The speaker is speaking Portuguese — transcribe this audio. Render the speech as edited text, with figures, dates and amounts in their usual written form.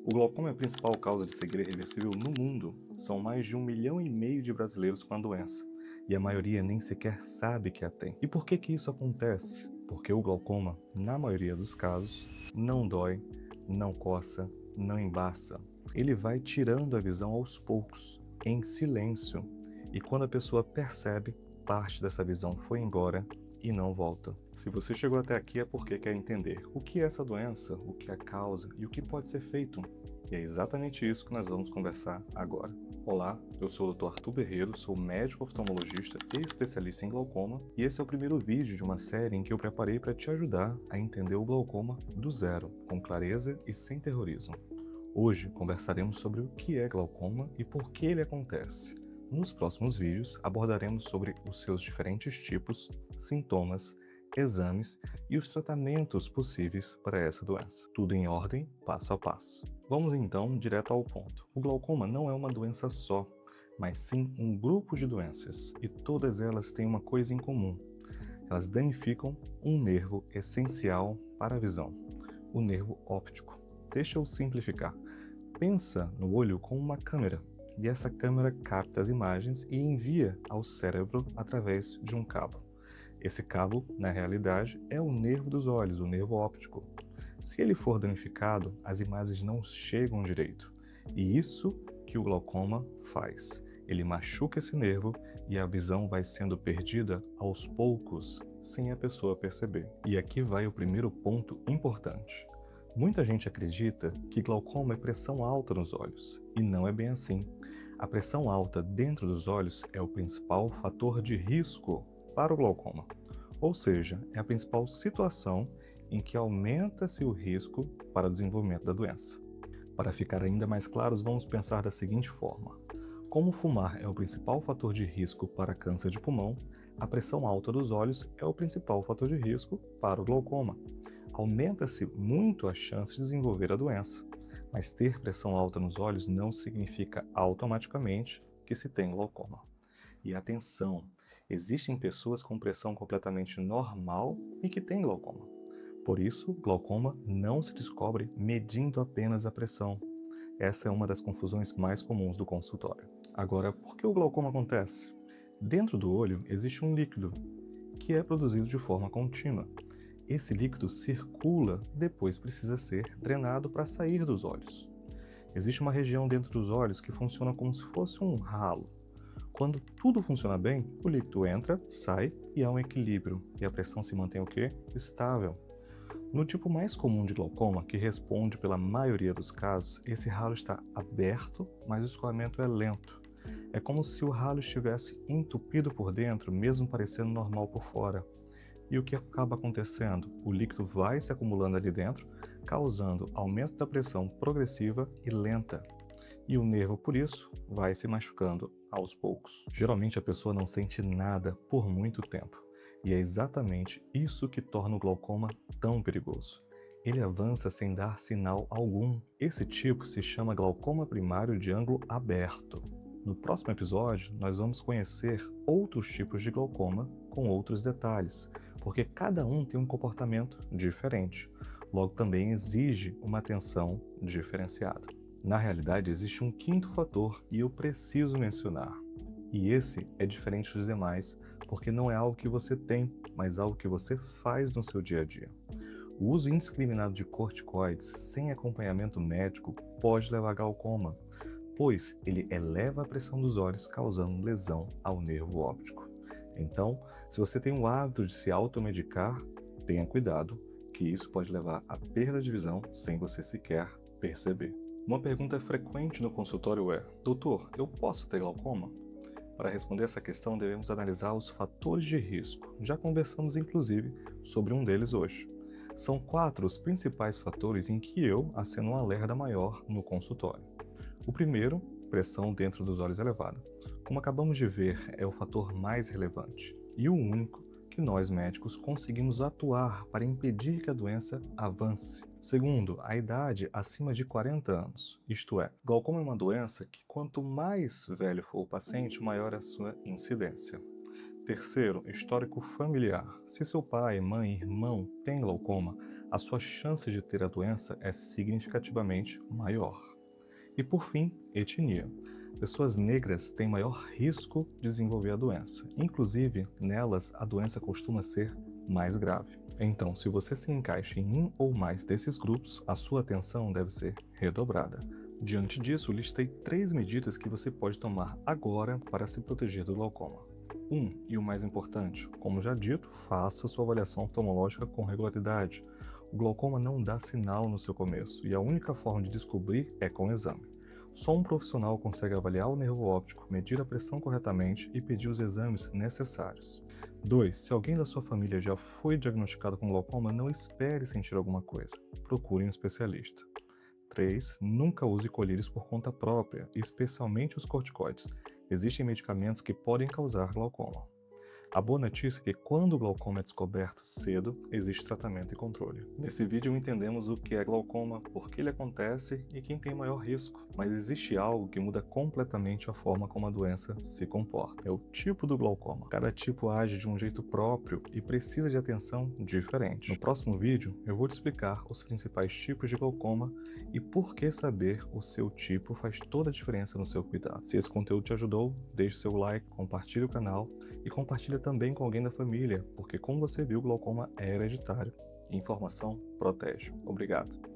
O glaucoma é a principal causa de cegueira irreversível no mundo. São mais de 1,5 milhão de brasileiros com a doença, e a maioria nem sequer sabe que a tem. E por que que isso acontece? Porque o glaucoma, na maioria dos casos, não dói, não coça, não embaça. Ele vai tirando a visão aos poucos, em silêncio, e quando a pessoa percebe, parte dessa visão foi embora e não volta. Se você chegou até aqui é porque quer entender o que é essa doença, o que a causa e o que pode ser feito. E é exatamente isso que nós vamos conversar agora. Olá, eu sou o Dr. Arthur Berreiro, sou médico oftalmologista e especialista em glaucoma, e esse é o primeiro vídeo de uma série em que eu preparei para te ajudar a entender o glaucoma do zero, com clareza e sem terrorismo. Hoje conversaremos sobre o que é glaucoma e por que ele acontece. Nos próximos vídeos abordaremos sobre os seus diferentes tipos, sintomas, exames e os tratamentos possíveis para essa doença. Tudo em ordem, passo a passo. Vamos então direto ao ponto. O glaucoma não é uma doença só, mas sim um grupo de doenças, e todas elas têm uma coisa em comum. Elas danificam um nervo essencial para a visão, o nervo óptico. Deixa eu simplificar. Pensa no olho como uma câmera, e essa câmera capta as imagens e envia ao cérebro através de um cabo. Esse cabo, na realidade, é o nervo dos olhos, o nervo óptico. Se ele for danificado, as imagens não chegam direito. E isso que o glaucoma faz. Ele machuca esse nervo e a visão vai sendo perdida aos poucos, sem a pessoa perceber. E aqui vai o primeiro ponto importante. Muita gente acredita que glaucoma é pressão alta nos olhos, e não é bem assim. A pressão alta dentro dos olhos é o principal fator de risco para o glaucoma, ou seja, é a principal situação em que aumenta-se o risco para o desenvolvimento da doença. Para ficar ainda mais claros, vamos pensar da seguinte forma. Como fumar é o principal fator de risco para câncer de pulmão, a pressão alta dos olhos é o principal fator de risco para o glaucoma. Aumenta-se muito a chance de desenvolver a doença, mas ter pressão alta nos olhos não significa automaticamente que se tem glaucoma. E atenção, existem pessoas com pressão completamente normal e que têm glaucoma. Por isso, glaucoma não se descobre medindo apenas a pressão. Essa é uma das confusões mais comuns do consultório. Agora, por que o glaucoma acontece? Dentro do olho existe um líquido que é produzido de forma contínua. Esse líquido circula, depois precisa ser drenado para sair dos olhos. Existe uma região dentro dos olhos que funciona como se fosse um ralo. Quando tudo funciona bem, o líquido entra, sai e há um equilíbrio, e a pressão se mantém o quê? Estável. No tipo mais comum de glaucoma, que responde pela maioria dos casos, esse ralo está aberto, mas o escoamento é lento. É como se o ralo estivesse entupido por dentro, mesmo parecendo normal por fora. E o que acaba acontecendo? O líquido vai se acumulando ali dentro, causando aumento da pressão progressiva e lenta. E o nervo, por isso, vai se machucando aos poucos. Geralmente a pessoa não sente nada por muito tempo. E é exatamente isso que torna o glaucoma tão perigoso. Ele avança sem dar sinal algum. Esse tipo se chama glaucoma primário de ângulo aberto. No próximo episódio, nós vamos conhecer outros tipos de glaucoma com outros detalhes, porque cada um tem um comportamento diferente. Logo, também exige uma atenção diferenciada. Na realidade, existe um quinto fator e eu preciso mencionar. E esse é diferente dos demais, porque não é algo que você tem, mas algo que você faz no seu dia a dia. O uso indiscriminado de corticoides sem acompanhamento médico pode levar a glaucoma, pois ele eleva a pressão dos olhos, causando lesão ao nervo óptico. Então, se você tem o hábito de se automedicar, tenha cuidado, que isso pode levar à perda de visão sem você sequer perceber. Uma pergunta frequente no consultório é: doutor, eu posso ter glaucoma? Para responder essa questão, devemos analisar os fatores de risco. Já conversamos, inclusive, sobre um deles hoje. São 4 os principais fatores em que eu aceno um alerta maior no consultório. O primeiro, pressão dentro dos olhos elevada. Como acabamos de ver, é o fator mais relevante e o único que nós médicos conseguimos atuar para impedir que a doença avance. Segundo, a idade acima de 40 anos, isto é, glaucoma é uma doença que quanto mais velho for o paciente, maior é a sua incidência. Terceiro, histórico familiar. Se seu pai, mãe, irmão têm glaucoma, a sua chance de ter a doença é significativamente maior. E por fim, etnia. Pessoas negras têm maior risco de desenvolver a doença. Inclusive, nelas, a doença costuma ser mais grave. Então, se você se encaixa em um ou mais desses grupos, a sua atenção deve ser redobrada. Diante disso, listei 3 medidas que você pode tomar agora para se proteger do glaucoma. 1. E o mais importante, como já dito, faça sua avaliação oftalmológica com regularidade. O glaucoma não dá sinal no seu começo e a única forma de descobrir é com o exame. Só um profissional consegue avaliar o nervo óptico, medir a pressão corretamente e pedir os exames necessários. 2. Se alguém da sua família já foi diagnosticado com glaucoma, não espere sentir alguma coisa. Procure um especialista. 3. Nunca use colírios por conta própria, especialmente os corticoides. Existem medicamentos que podem causar glaucoma. A boa notícia é que quando o glaucoma é descoberto cedo, existe tratamento e controle. Nesse vídeo entendemos o que é glaucoma, por que ele acontece e quem tem maior risco. Mas existe algo que muda completamente a forma como a doença se comporta. É o tipo do glaucoma. Cada tipo age de um jeito próprio e precisa de atenção diferente. No próximo vídeo, eu vou te explicar os principais tipos de glaucoma e por que saber o seu tipo faz toda a diferença no seu cuidado. Se esse conteúdo te ajudou, deixe seu like, compartilhe o canal e compartilha também com alguém da família, porque como você viu, o glaucoma é hereditário. Informação protege. Obrigado.